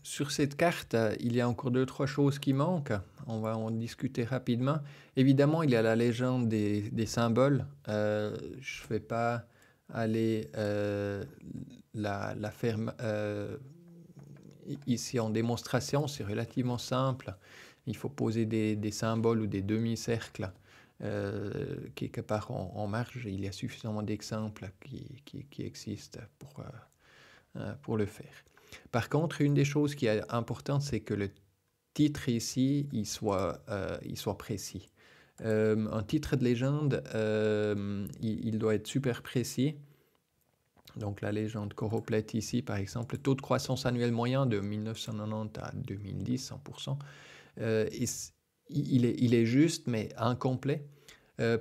Sur cette carte, il y a encore deux trois choses qui manquent. On va en discuter rapidement. Évidemment, il y a la légende des symboles. Je ne vais pas aller la faire ici en démonstration. C'est relativement simple. Il faut poser des symboles ou des demi-cercles quelque part en marge. Il y a suffisamment d'exemples qui existent pour le faire. Par contre, une des choses qui est importante, c'est que le titre ici, il soit précis. Un titre de légende, il doit être super précis. Donc la légende Choropleth ici, par exemple, le taux de croissance annuel moyen de 1990 à 2010, 100%, il est juste, mais incomplet,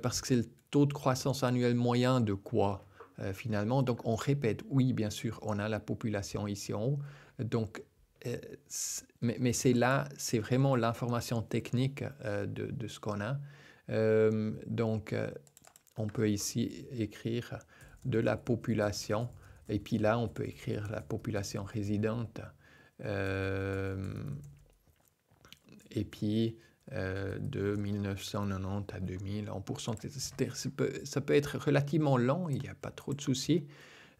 parce que c'est le taux de croissance annuel moyen de quoi finalement. Donc on répète, oui, bien sûr, on a la population ici en haut. Donc, mais c'est là, c'est vraiment l'information technique de ce qu'on a. Donc, on peut ici écrire de la population, et puis là, on peut écrire la population résidente. Et puis, de 1990 à 2000 en pourcentage. Ça peut être relativement lent, il n'y a pas trop de soucis,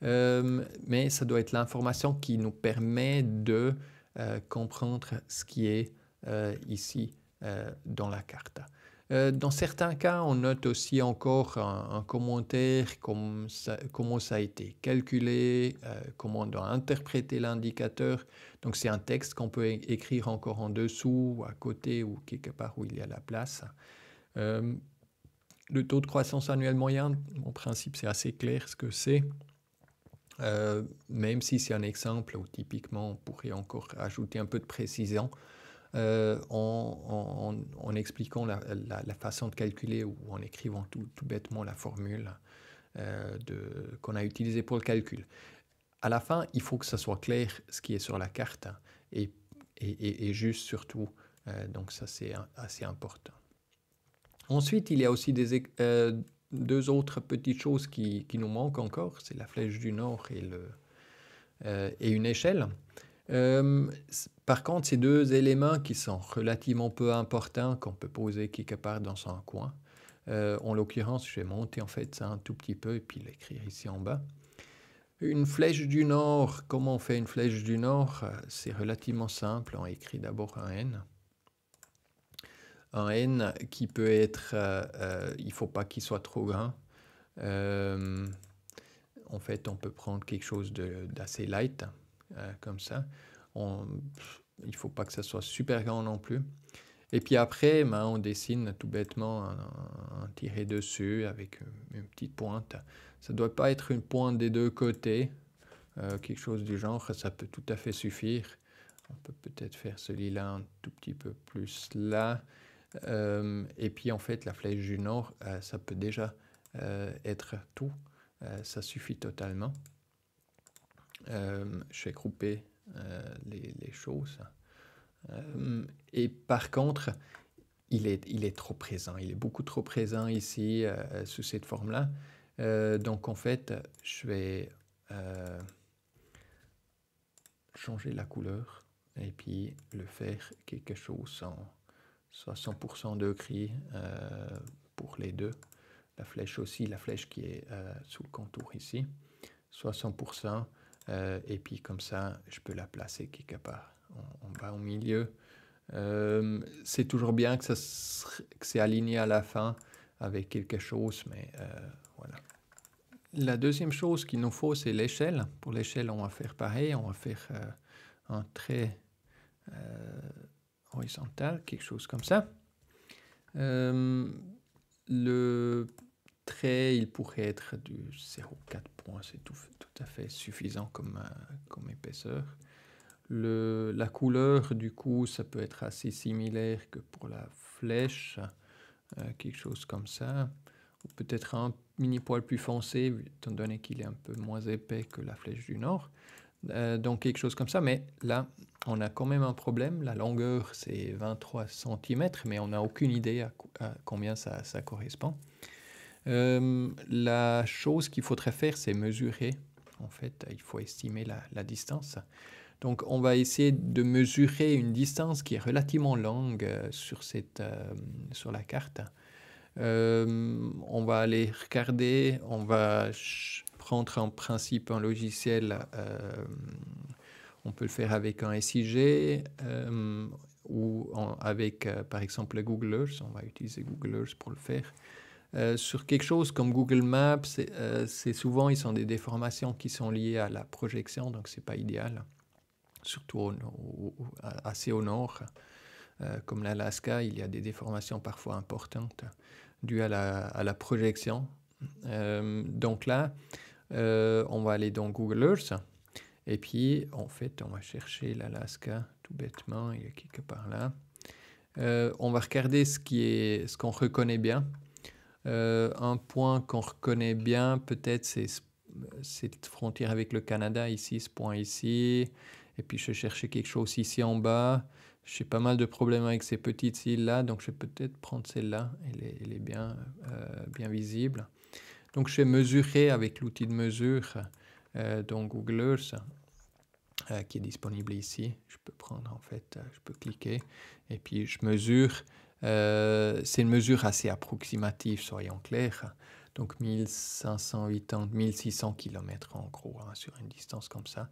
mais ça doit être l'information qui nous permet de comprendre ce qui est ici dans la carte. Dans certains cas, on note aussi encore un commentaire, comment ça a été calculé, comment on doit interpréter l'indicateur. Donc c'est un texte qu'on peut écrire encore en dessous, ou à côté, ou quelque part où il y a la place. Le taux de croissance annuel moyen, en principe, c'est assez clair ce que c'est. Même si c'est un exemple où typiquement on pourrait encore ajouter un peu de précision en expliquant la façon de calculer ou en écrivant tout bêtement la formule qu'on a utilisée pour le calcul. À la fin, il faut que ça soit clair ce qui est sur la carte et juste surtout. Donc ça, c'est assez important. Ensuite, il y a aussi deux autres petites choses qui nous manquent encore. C'est la flèche du nord et une échelle. Par contre, ces deux éléments qui sont relativement peu importants, qu'on peut poser quelque part dans un coin. En l'occurrence, je vais monter en fait ça un tout petit peu et puis l'écrire ici en bas. Une flèche du nord, comment on fait une flèche du nord? C'est relativement simple, on écrit d'abord un N. Un N qui peut être, il ne faut pas qu'il soit trop grand. En fait, on peut prendre quelque chose d'assez light, comme ça. Il ne faut pas que ça soit super grand non plus. Et puis après, on dessine tout bêtement un tiret dessus avec une petite pointe. Ça ne doit pas être une pointe des deux côtés, quelque chose du genre, ça peut tout à fait suffire. On peut peut-être faire celui-là un tout petit peu plus là. Et puis en fait, la flèche du nord, ça peut déjà être tout. Ça suffit totalement. Je vais grouper les choses. Et par contre, il est trop présent. Il est beaucoup trop présent ici sous cette forme-là. Donc en fait, je vais changer la couleur et puis le faire quelque chose en soit 100% de gris pour les deux. La flèche aussi, la flèche qui est sous le contour ici, soit 100%. Et puis comme ça, je peux la placer quelque part en bas au milieu. C'est toujours bien que c'est aligné à la fin avec quelque chose, mais voilà. La deuxième chose qu'il nous faut, c'est l'échelle. Pour l'échelle, on va faire pareil, on va faire un trait horizontal, quelque chose comme ça. Le trait, il pourrait être du 0,4 points, c'est tout à fait suffisant comme épaisseur. La couleur, du coup, ça peut être assez similaire que pour la flèche, quelque chose comme ça. Ou peut-être un mini poil plus foncé, étant donné qu'il est un peu moins épais que la flèche du nord. Donc quelque chose comme ça, mais là, on a quand même un problème. La longueur, c'est 23 cm, mais on n'a aucune idée à combien ça correspond. La chose qu'il faudrait faire, c'est mesurer. En fait, il faut estimer la distance. Donc on va essayer de mesurer une distance qui est relativement longue sur la carte. On va aller regarder, on va prendre en principe un logiciel, on peut le faire avec un SIG ou avec par exemple Google Earth, on va utiliser Google Earth pour le faire. Sur quelque chose comme Google Maps, c'est souvent, ils sont des déformations qui sont liées à la projection, donc c'est pas idéal, surtout assez au nord. Comme l'Alaska, il y a des déformations parfois importantes dues à la projection. Donc là, on va aller dans Google Earth et puis en fait, on va chercher l'Alaska tout bêtement, il est quelque part là. On va regarder ce qu'on reconnaît bien. Un point qu'on reconnaît bien, peut-être, c'est cette frontière avec le Canada, ici, ce point ici. Et puis, je cherchais quelque chose ici en bas. J'ai pas mal de problèmes avec ces petites îles-là, donc je vais peut-être prendre celle-là. Elle est bien, bien visible. Donc, je vais mesurer avec l'outil de mesure dans Google Earth, qui est disponible ici. Je peux prendre, en fait, je peux cliquer. Et puis, je mesure. C'est une mesure assez approximative, soyons clairs. Donc 1580, 1600 km en gros, hein, sur une distance comme ça.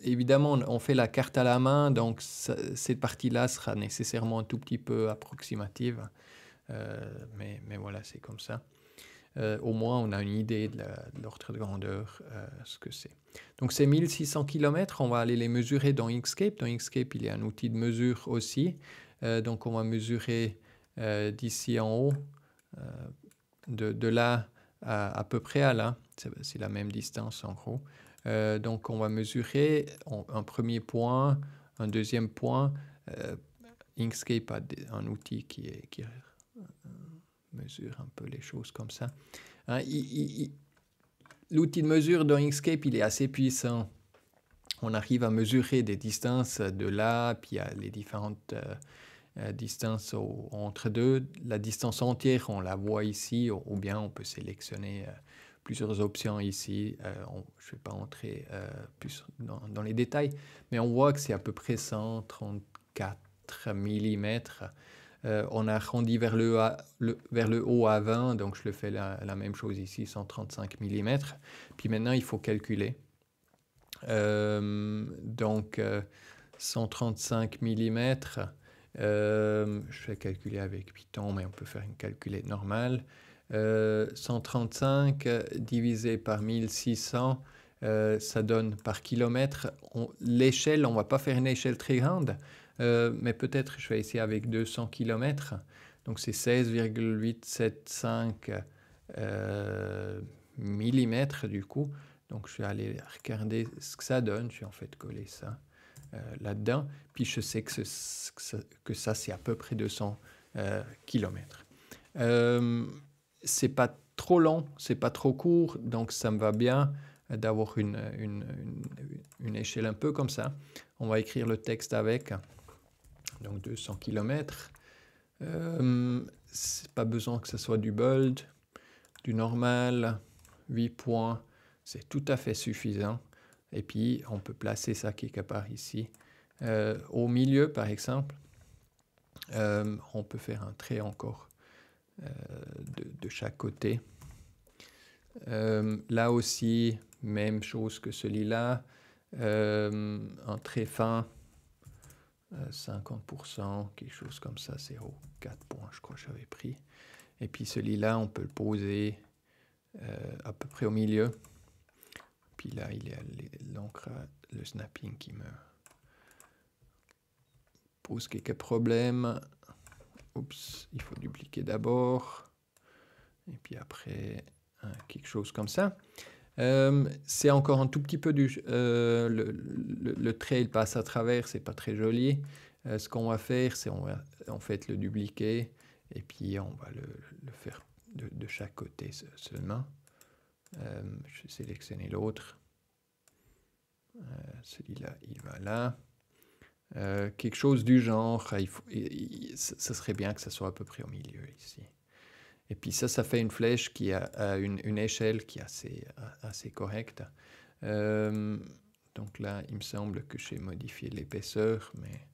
Évidemment, on fait la carte à la main, donc cette partie-là sera nécessairement un tout petit peu approximative. Mais voilà, c'est comme ça. Au moins, on a une idée de l'ordre de grandeur, ce que c'est. Donc, ces 1600 km, on va aller les mesurer dans Inkscape. Dans Inkscape, il y a un outil de mesure aussi. Donc, on va mesurer d'ici en haut, de là à peu près à là. C'est la même distance, en gros. Donc, on va mesurer un premier point, un deuxième point. Inkscape a un outil qui mesure un peu les choses comme ça. Hein, l'outil de mesure dans Inkscape, il est assez puissant. On arrive à mesurer des distances de là, puis il y a les différentes distances entre deux. La distance entière, on la voit ici, ou bien on peut sélectionner plusieurs options ici. Je ne vais pas entrer plus dans les détails, mais on voit que c'est à peu près 134 mm. On a arrondi vers le haut à 20, donc je le fais la même chose ici, 135 mm. Puis maintenant, il faut calculer. Donc, 135 mm, je vais calculer avec Python, mais on peut faire une calculette normale. 135 divisé par 1600, ça donne par kilomètre. L'échelle, on ne va pas faire une échelle très grande, mais peut-être je vais essayer avec 200 km. Donc c'est 16,875 mm du coup. Donc je vais aller regarder ce que ça donne. Je vais en fait coller ça là-dedans. Puis je sais que ça c'est à peu près 200 km. C'est pas trop long, c'est pas trop court, donc ça me va bien d'avoir une échelle un peu comme ça. On va écrire le texte avec. Donc 200 km. C'est pas besoin que ce soit du bold, du normal, 8 points, c'est tout à fait suffisant. Et puis on peut placer ça quelque part ici. Au milieu, par exemple, on peut faire un trait encore de chaque côté. Là aussi, même chose que celui-là, un trait fin. 50%, quelque chose comme ça, 0,4 points, je crois que j'avais pris. Et puis celui-là, on peut le poser à peu près au milieu. Puis là, il y a l'encre, le snapping qui me pose quelques problèmes. Oups, il faut dupliquer d'abord. Et puis après, quelque chose comme ça. C'est encore un tout petit peu le trait, il passe à travers, c'est pas très joli. Ce qu'on va faire, c'est on va en fait le dupliquer et puis on va le faire de chaque côté seulement. Je vais sélectionner l'autre. Celui-là, il va là. Quelque chose du genre, ça serait bien que ça soit à peu près au milieu ici. Et puis ça fait une flèche qui a une échelle qui est assez correcte. Euh, donc là, il me semble que j'ai modifié l'épaisseur, mais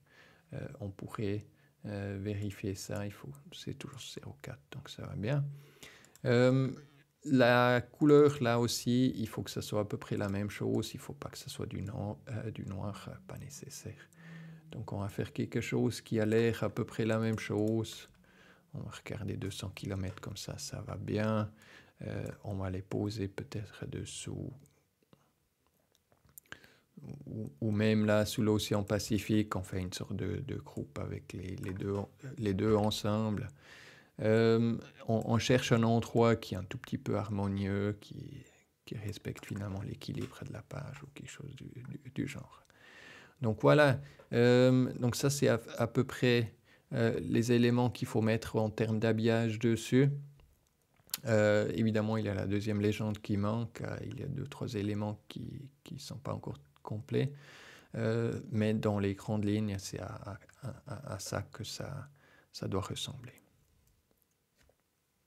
on pourrait vérifier ça. C'est toujours 0,4, donc ça va bien. Euh, la couleur, là aussi, il faut que ça soit à peu près la même chose. Il ne faut pas que ce soit du noir, pas nécessaire. Donc on va faire quelque chose qui a l'air à peu près la même chose. On va regarder 200 km comme ça va bien. On va les poser peut-être dessous. Ou même là, sous l'océan Pacifique, on fait une sorte de groupe avec les deux ensemble. On cherche un endroit qui est un tout petit peu harmonieux, qui respecte finalement l'équilibre de la page ou quelque chose du genre. Donc voilà, donc ça c'est à peu près les éléments qu'il faut mettre en termes d'habillage dessus. Évidemment, il y a la deuxième légende qui manque, il y a 2-3 éléments qui ne sont pas encore complets, mais dans les grandes lignes, c'est à ça que ça doit ressembler.